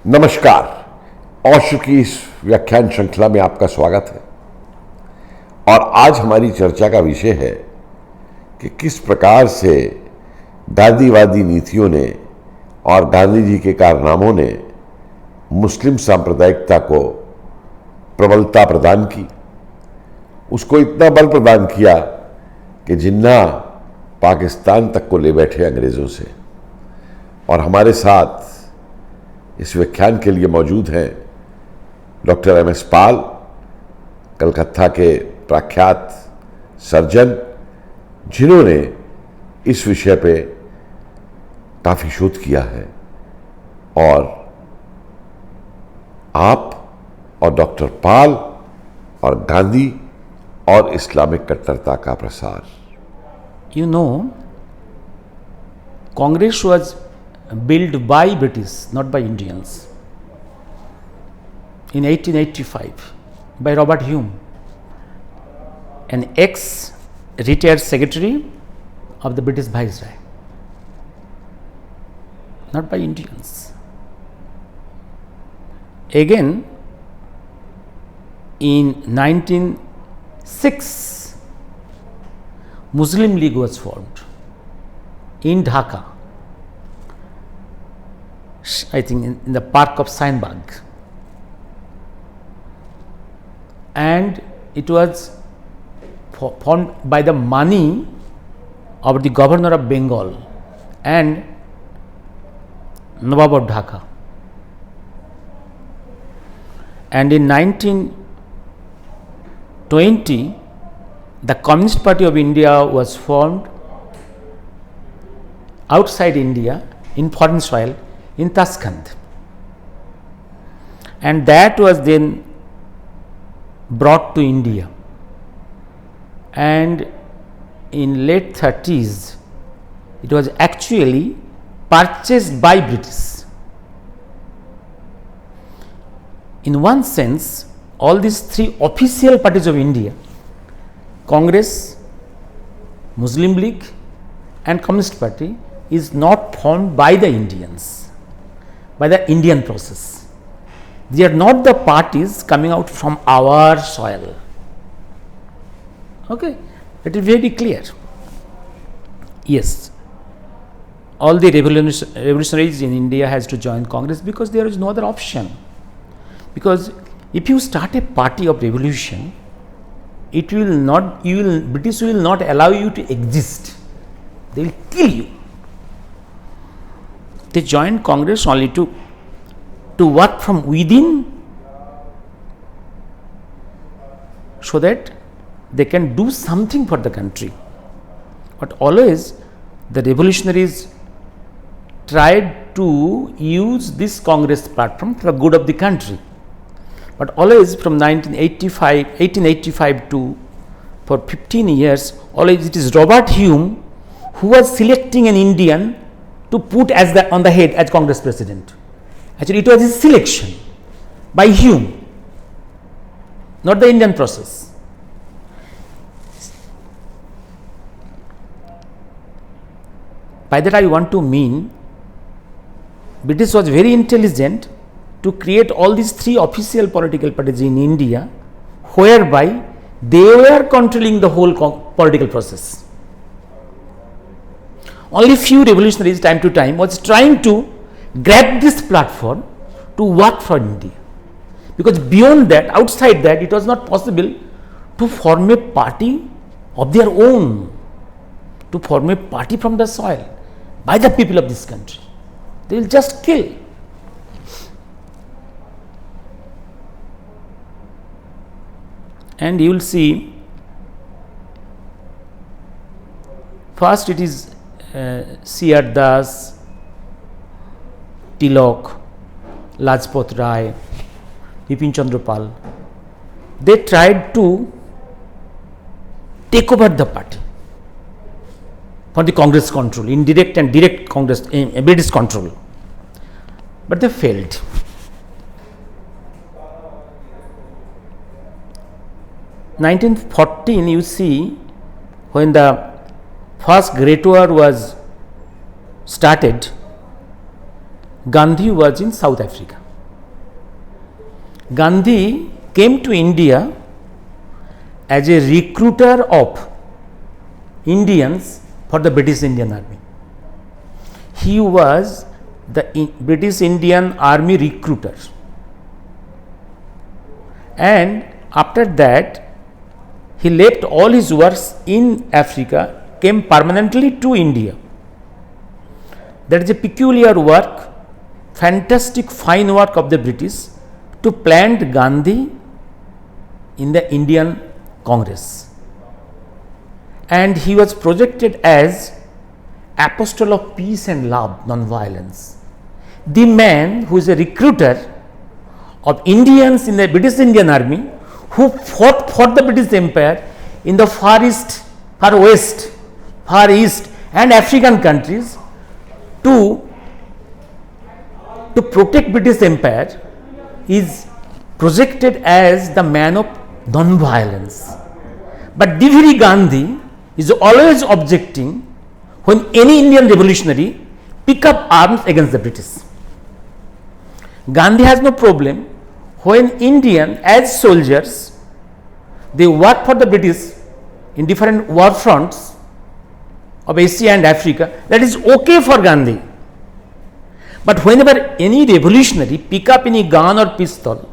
नमस्कार। औशु की इस व्याख्यान श्रृंखला में आपका स्वागत है और आज हमारी चर्चा का विषय है कि किस प्रकार से गांधीवादी नीतियों ने और गांधी जी के कारनामों ने मुस्लिम सांप्रदायिकता को प्रबलता प्रदान की, उसको इतना बल प्रदान किया कि जिन्ना पाकिस्तान तक को ले बैठे अंग्रेज़ों से। और हमारे साथ इस व्याख्यान के लिए मौजूद हैं डॉक्टर एम एस पाल, कलकत्ता के प्रख्यात सर्जन, जिन्होंने इस विषय पे काफ़ी शोध किया है। और आप और डॉक्टर पाल और गांधी और इस्लामिक कट्टरता का प्रसार। You know, Congress was built by British, not by Indians. In 1885, by Robert Hume, an ex-retired secretary of the British Viceroy, not by Indians. Again, in 1906, Muslim League was formed in Dhaka, I think in the park of Seinbag, and it was formed by the money of the governor of Bengal and Nawab of Dhaka. And in 1920, the Communist Party of India was formed outside India in foreign soil in Tashkent, and that was then brought to India, and in late 30s it was actually purchased by British. In one sense, all these three official parties of India, Congress, Muslim League and Communist Party, is not formed by the Indians, by the Indian process. They are not the parties coming out from our soil. Okay, it is very clear. Yes, all the revolutionaries in India has to join Congress because there is no other option. Because if you start a party of revolution, it will not, British will not allow you to exist. They will kill you. They joined Congress only to work from within, so that they can do something for the country. But always the revolutionaries tried to use this Congress platform for the good of the country. But always from 1885 to for 15 years, always it is Robert Hume who was selecting an Indian to put as on the head as Congress president. Actually, it was his selection by Hume, not the Indian process. By that I want to mean, British was very intelligent to create all these three official political parties in India, whereby they were controlling the whole political process. Only few revolutionaries time to time was trying to grab this platform to work for India, because beyond that, outside that, it was not possible to form a party of their own, to form a party from the soil by the people of this country. They will just kill. And you will see, first it is C.R. Das, Tilak, Lajpat Rai, Bipin Chandra Pal. They tried to take over the party for the Congress control, indirect and direct Congress, British control, but they failed. In 1914, you see, when the first Great War was started, Gandhi was in South Africa. Gandhi came to India as a recruiter of Indians for the British Indian Army. He was the British Indian Army recruiter, and after that he left all his works in Africa, came permanently to India. That is a peculiar work, fantastic fine work of the British to plant Gandhi in the Indian Congress, and he was projected as apostle of peace and love, non-violence. The man who is a recruiter of Indians in the British Indian Army, who fought for the British Empire in the far east, far west, far east and African countries to protect British Empire, is projected as the man of non-violence. But D.V.D. Gandhi is always objecting when any Indian revolutionary pick up arms against the British. Gandhi has no problem when Indian as soldiers they work for the British in different war fronts of Asia and Africa. That is okay for Gandhi. But whenever any revolutionary pick up any gun or pistol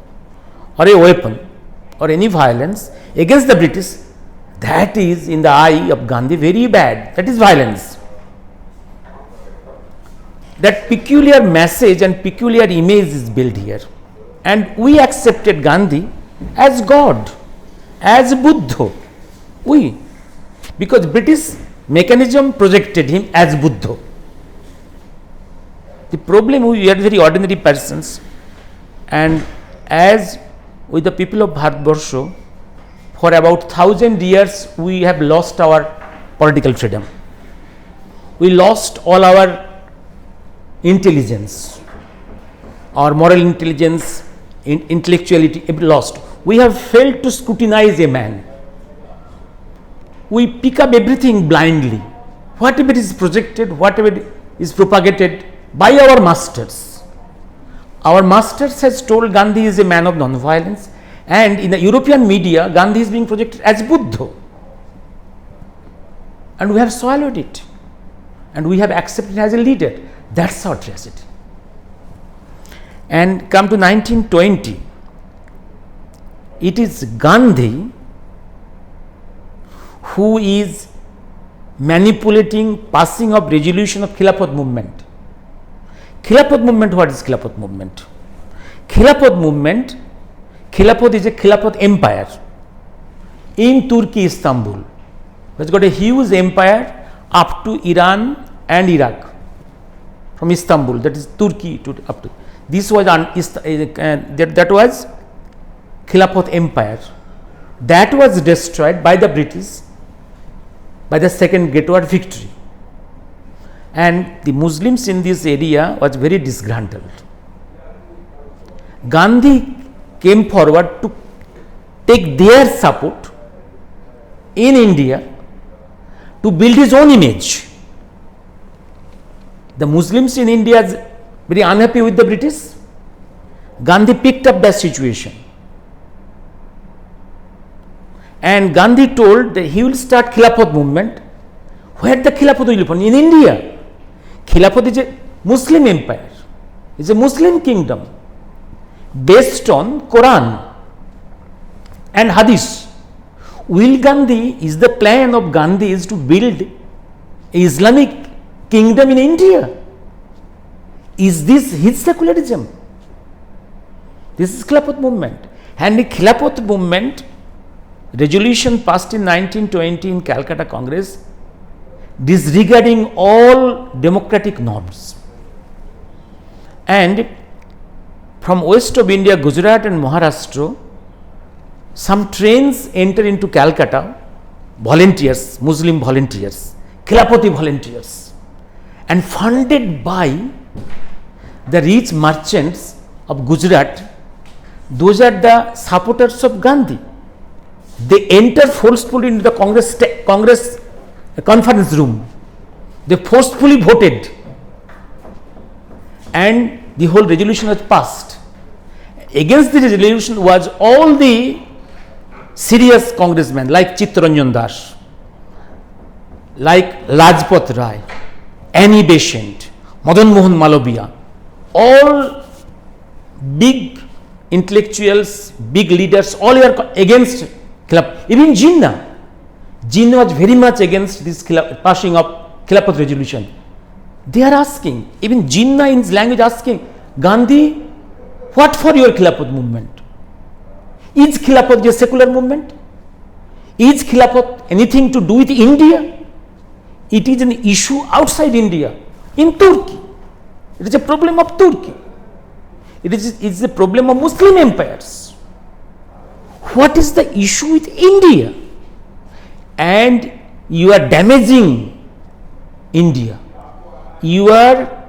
or a weapon or any violence against the British, that is in the eye of Gandhi very bad. That is violence. That peculiar message and peculiar image is built here, and we accepted Gandhi as God, as Buddha. Because British mechanism projected him as Buddha. The problem, we are very ordinary persons, and as with the people of Bharatvarsha, for about 1000 years we have lost our political freedom. We lost all our intelligence, our moral intelligence, intellectuality, lost. We have failed to scrutinize a man. We pick up everything blindly. Whatever is projected, whatever is propagated by our masters. Our masters has told Gandhi is a man of non-violence, and in the European media, Gandhi is being projected as Buddha. And we have swallowed it, and we have accepted him as a leader. That's our tragedy. And come to 1920, it is Gandhi who is manipulating passing of resolution of Khilafat movement. Khilafat movement, what is Khilafat movement? Khilafat movement, Khilafat is a Khilafat empire in Turkey, Istanbul. It has got a huge empire up to Iran and Iraq. From Istanbul, that is Turkey to up to this was that was Khilafat empire. That was destroyed by the British by the second Great War victory, and the Muslims in this area was very disgruntled. Gandhi came forward to take their support in India to build his own image. The Muslims in India are very unhappy with the British. Gandhi picked up that situation, and Gandhi told that he will start Khilafat movement. Where the Khilafat will happen? In India. Khilafat is a Muslim empire, it's a Muslim kingdom based on Quran and Hadith. Will Gandhi, is the plan of Gandhi is to build Islamic kingdom in India? Is this his secularism? This is Khilafat movement, and the Khilafat movement resolution passed in 1920 in Calcutta Congress, disregarding all democratic norms. And from west of India, Gujarat and Maharashtra, some trains enter into Calcutta, volunteers, Muslim volunteers, Khilafati volunteers, and funded by the rich merchants of Gujarat. Those are the supporters of Gandhi. They enter forcefully into the Congress conference room. They forcefully voted, and the whole resolution was passed. against the resolution was all the serious congressmen like Chittaranjan Das, like Lajpat Rai, Annie Besant, Madan Mohan Malviya, all big intellectuals, big leaders, all are against Khilafat. Even Jinnah was very much against this passing of Khilafat resolution. They are asking, even Jinnah in his language asking, Gandhi, what for your Khilafat movement? Is Khilafat a secular movement? Is Khilafat anything to do with India? It is an issue outside India, in Turkey. It is a problem of Turkey. It is a problem of Muslim empires. What is the issue with India? And you are damaging India. You are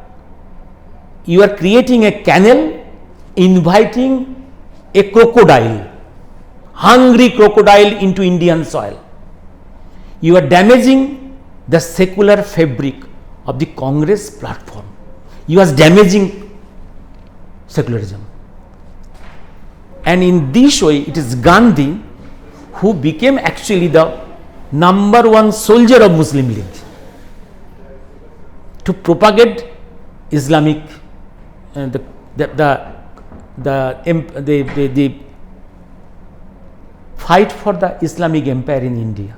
creating a canal, inviting a crocodile, hungry crocodile into Indian soil. You are damaging the secular fabric of the Congress platform. You are damaging secularism. And in this way, it is Gandhi who became actually the number one soldier of Muslim League to propagate Islamic the fight for the Islamic empire in India.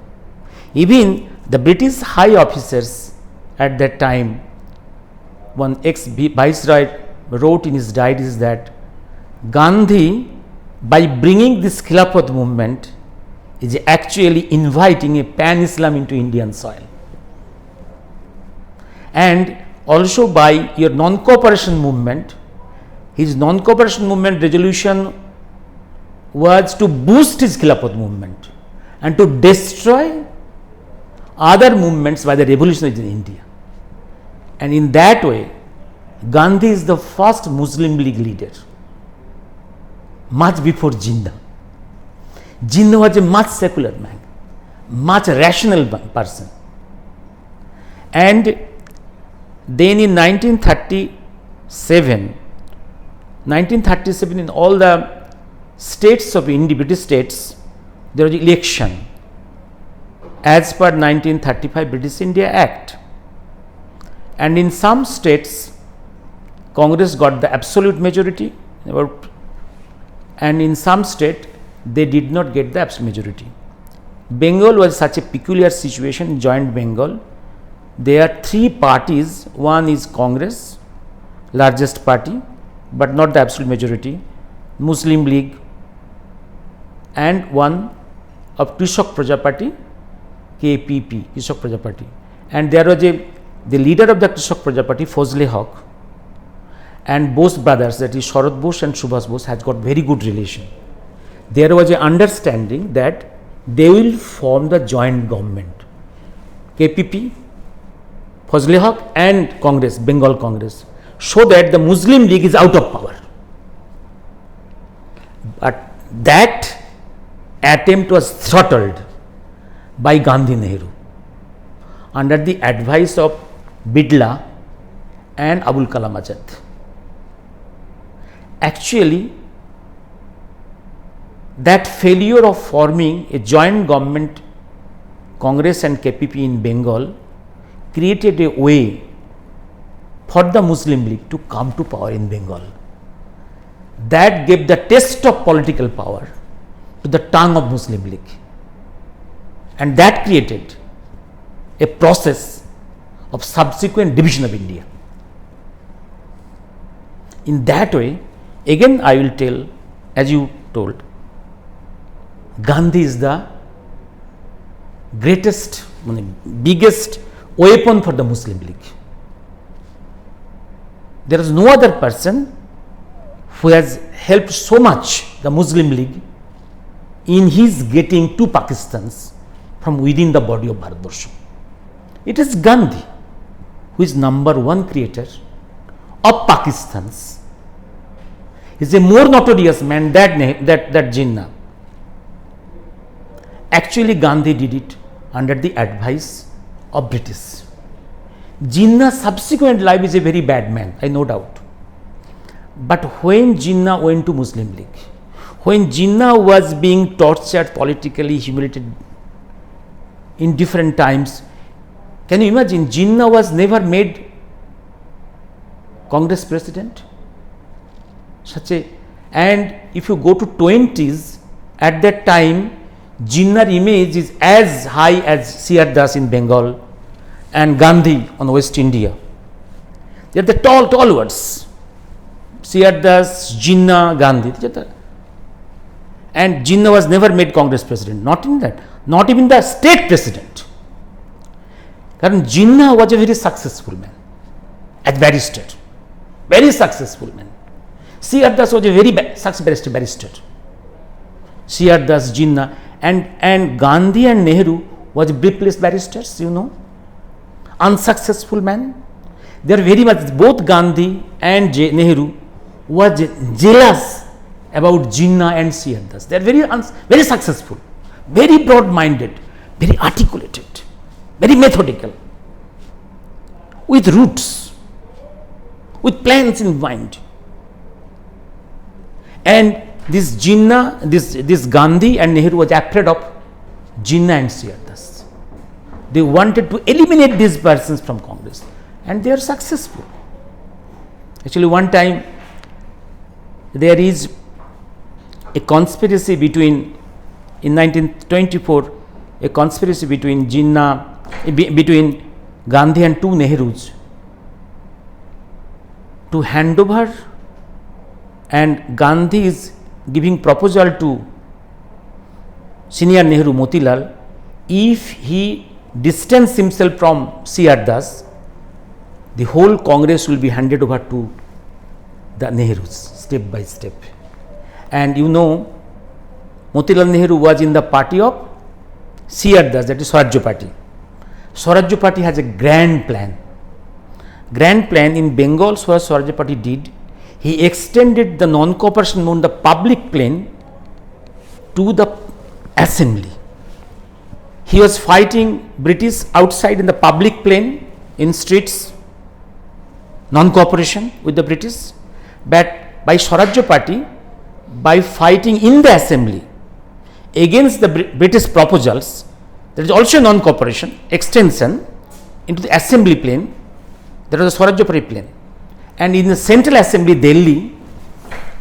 Even the British high officers at that time, one ex-viceroy wrote in his diaries that Gandhi, by bringing this Khilafat movement, is actually inviting a pan-Islam into Indian soil. And also by your non-cooperation movement, his non-cooperation movement resolution was to boost his Khilafat movement and to destroy other movements by the revolutionaries in India. And in that way, Gandhi is the first Muslim League leader, much before Jinnah. Jinnah was a much secular man, much rational person. And then in 1937 in all the states of India, British states, there was election as per 1935 British India Act. And in some states, Congress got the absolute majority, and in some state, they did not get the absolute majority. Bengal was such a peculiar situation, joint Bengal. There are three parties. One is Congress, largest party, but not the absolute majority, Muslim League, and one of Krishak Praja Party, KPP, Krishak Praja Party. And there was the leader of the Krishak Praja Party, Fazle Haq, and both brothers, that is Sharad Bose and Subhas Bose, has got very good relation. There was an understanding that they will form the joint government, KPP, Fazle Haq and Congress, Bengal Congress, so that the Muslim League is out of power. But that attempt was throttled by Gandhi Nehru under the advice of Bidla and Abul Kalam Azad. Actually, that failure of forming a joint government, Congress and KPP in Bengal, created a way for the Muslim League to come to power in Bengal. That gave the test of political power to the tongue of Muslim League, and that created a process of subsequent division of India. In that way, again I will tell, as you told, Gandhi is the greatest, biggest weapon for the Muslim League. There is no other person who has helped so much the Muslim League in his getting two Pakistans from within the body of Bharatvarsha. It is Gandhi who is number one creator of Pakistans. He is a more notorious man than that Jinnah. Actually, Gandhi did it under the advice of British. Jinnah's subsequent life is a very bad man, I no doubt. But when Jinnah went to Muslim League, when Jinnah was being tortured, politically humiliated in different times, can you imagine? Jinnah was never made Congress president. And if you go to 20s, at that time, Jinnah's image is as high as C.R. Das in Bengal and Gandhi on West India. They are the tall words. C.R. Das, Jinnah, Gandhi. And Jinnah was never made Congress president. Not in that. Not even the state president. Because Jinnah was a very successful man as barrister. Very successful man. C.R. Das was a very successful barrister. C.R. Das, Jinnah, and Gandhi and Nehru was briefless barristers, you know. Unsuccessful man. They are very much, both Gandhi and Nehru was jealous about Jinnah and C.R. Das. They are very successful, very broad-minded, very articulated, very methodical, with roots, with plans in mind. And this Jinnah, this Gandhi and Nehru was afraid of Jinnah and C.R. Das. They wanted to eliminate these persons from Congress, and they are successful. Actually, one time there is a conspiracy between, in 1924, a conspiracy between between Gandhi and two Nehrus to hand over, and Gandhi is giving proposal to senior Nehru Motilal, if he distance himself from C.R. Das, the whole Congress will be handed over to the Nehrus step by step. And you know, Motilal Nehru was in the party of C.R. Das, that is OUSRHH party. OUSRHH party has a grand plan. Grand plan in Bengal, what OUSRHH party did, he extended the non-cooperation on the public plane to the assembly. He was fighting British outside in the public plane, in streets, non-cooperation with the British, but by OUSRHH party, by fighting in the assembly against the British proposals, there is also non-cooperation, extension into the assembly plane, that was the OUSRHH party plane. And in the Central Assembly, Delhi,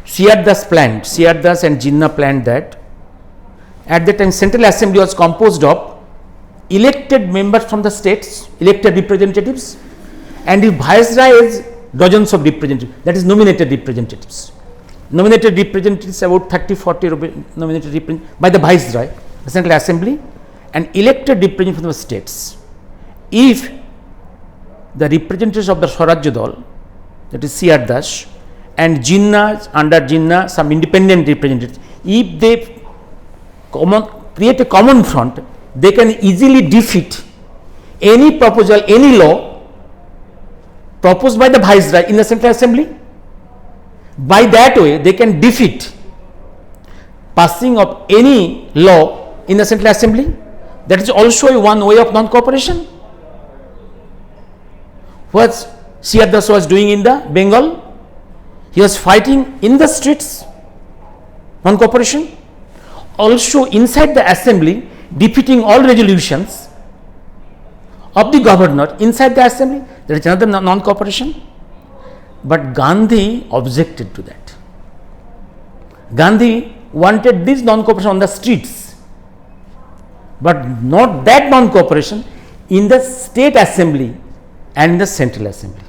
C.R. Das planned, C.R. Das and Jinnah planned that. At that time, Central Assembly was composed of elected members from the states, elected representatives, and the Viceroy is dozens of representatives, that is nominated representatives. Nominated representatives, about 30-40 nominated representatives by the Viceroy, the Central Assembly, and elected representatives from the states. If the representatives of the OUSRHH Dal, that is C.R. Das, and Jinnah, under Jinnah, some independent representatives, if they create a common front, they can easily defeat any proposal, any law proposed by the Viceroy in the Central Assembly. By that way, they can defeat passing of any law in the Central Assembly. That is also one way of non-cooperation. What C.R. Das was doing in the Bengal, he was fighting in the streets, non-cooperation. Also inside the assembly, defeating all resolutions of the governor inside the assembly. There is another non-cooperation. But Gandhi objected to that. Gandhi wanted this non-cooperation on the streets, but not that non-cooperation in the state assembly and in the central assembly.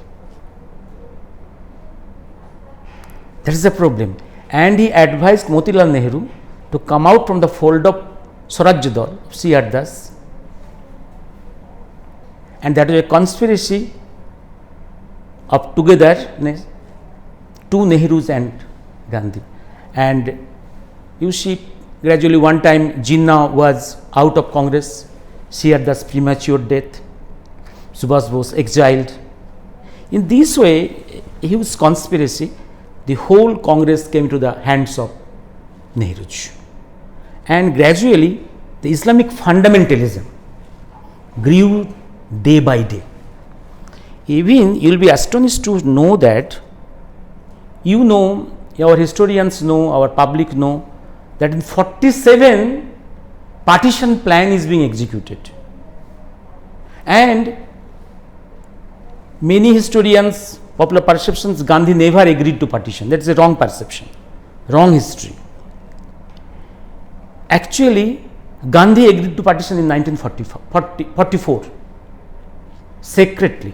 That is the problem. And he advised Motilal Nehru to come out from the fold of OUSRHH Dal, C.R. Das, and that was a conspiracy of togetherness, two Nehrus and Gandhi. And you see, gradually one time Jinnah was out of Congress, C.R. Das premature death, Subhash Bose exiled. In this way, a huge conspiracy, the whole Congress came to the hands of Nehru. And gradually, the Islamic fundamentalism grew day by day. Even you will be astonished to know that You know, our historians know, our public know that in 47 partition plan is being executed, and many historians, popular perceptions, Gandhi never agreed to partition. That is a wrong perception, wrong history. Actually, Gandhi agreed to partition in 1944 secretly.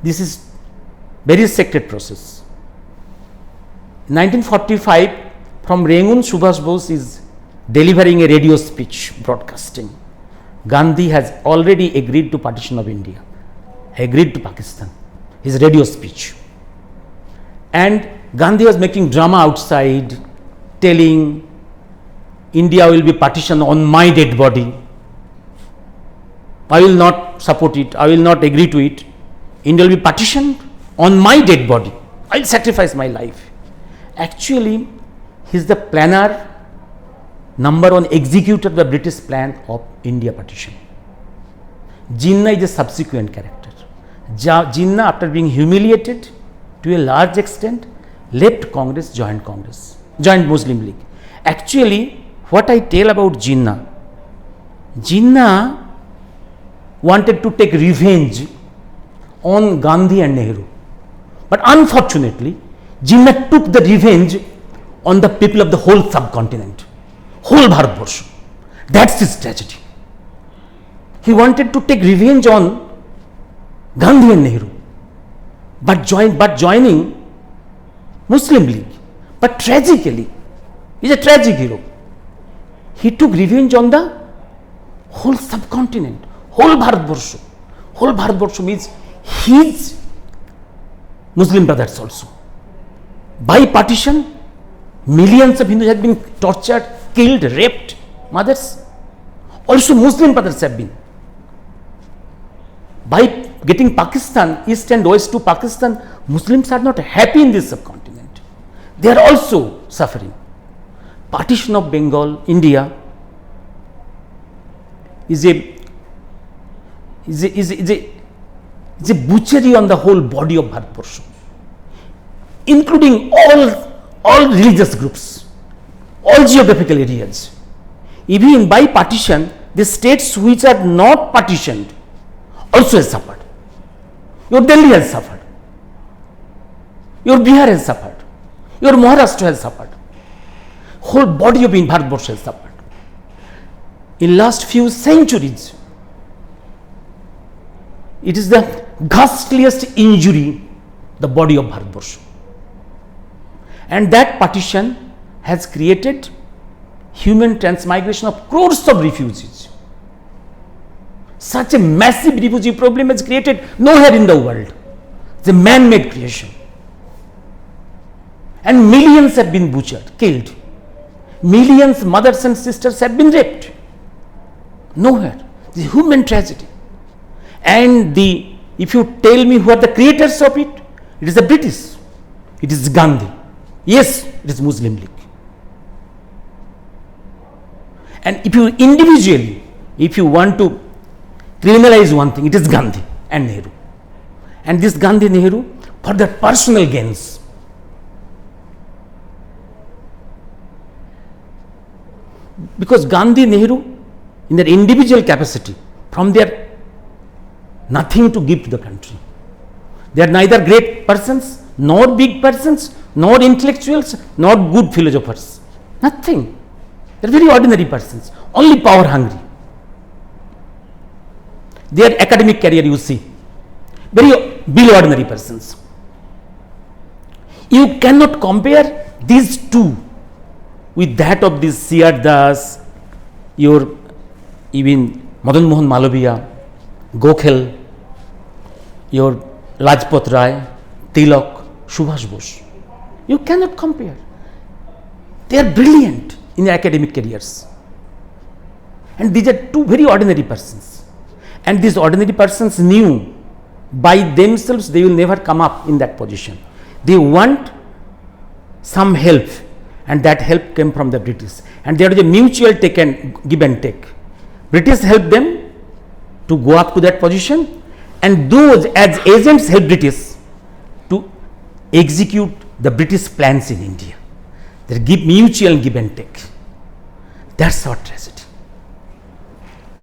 This is very sacred process. In 1945, from Rangoon, Subhash Bose is delivering a radio speech broadcasting. Gandhi has already agreed to partition of India, agreed to Pakistan, his radio speech. And Gandhi was making drama outside, telling India will be partitioned on my dead body. I will not support it, I will not agree to it. India will be partitioned on my dead body. I will sacrifice my life. Actually, he is the planner, number one executor of the British plan of India partition. Jinnah is a subsequent character. Jinnah, after being humiliated to a large extent, left Congress, joined Muslim League. Actually, what I tell about Jinnah wanted to take revenge on Gandhi and Nehru. But unfortunately, Jinnah took the revenge on the people of the whole subcontinent, whole Bharatvarsha. That's his tragedy. He wanted to take revenge on Gandhi and Nehru, but joining Muslim League. But tragically, he's a tragic hero. He took revenge on the whole subcontinent, whole Bharatvarsha. Whole Bharatvarsha means his Muslim brothers also. By partition, millions of Hindus have been tortured, killed, raped, mothers. Also Muslim brothers have been. By getting Pakistan, east and west to Pakistan, Muslims are not happy in this subcontinent. They are also suffering. Partition of Bengal, India is a butchery on the whole body of Bharatvarsha, including all religious groups, all geographical areas. Even by partition, the states which are not partitioned also has suffered. Your Delhi has suffered. Your Bihar has suffered. Your Maharashtra has suffered. Whole body of Bharatvarsha has suffered. In last few centuries, it is the ghastliest injury the body of Bharatvarsha. And that partition has created human transmigration of crores of refugees. Such a massive refugee problem has created nowhere in the world. It's a man-made creation. And millions have been butchered, killed. Millions mothers and sisters have been raped. Nowhere. It's a human tragedy. And if you tell me who are the creators of it, it is the British. It is Gandhi. Yes, it is Muslim League. And if you individually, if you want to criminalize one thing, it is Gandhi and Nehru. And this Gandhi Nehru, for their personal gains, because Gandhi Nehru, in their individual capacity, from their nothing to give to the country, they are neither great persons, nor big persons, nor intellectuals, nor good philosophers. Nothing. They are very ordinary persons, only power hungry. Their academic career, you see, very below ordinary persons. You cannot compare these two with that of this C.R. Das, your even Madan Mohan Malviya, Gokhale, your Lajpat Rai, Tilak, Subhash Bose. You cannot compare. They are brilliant in their academic careers. And these are two very ordinary persons. And these ordinary persons knew by themselves they will never come up in that position. They want some help, and that help came from the British. And there was a mutual give and take. British helped them to go up to that position, and those as agents helped British to execute the British plans in India. They give mutual give and take. That's our tragedy.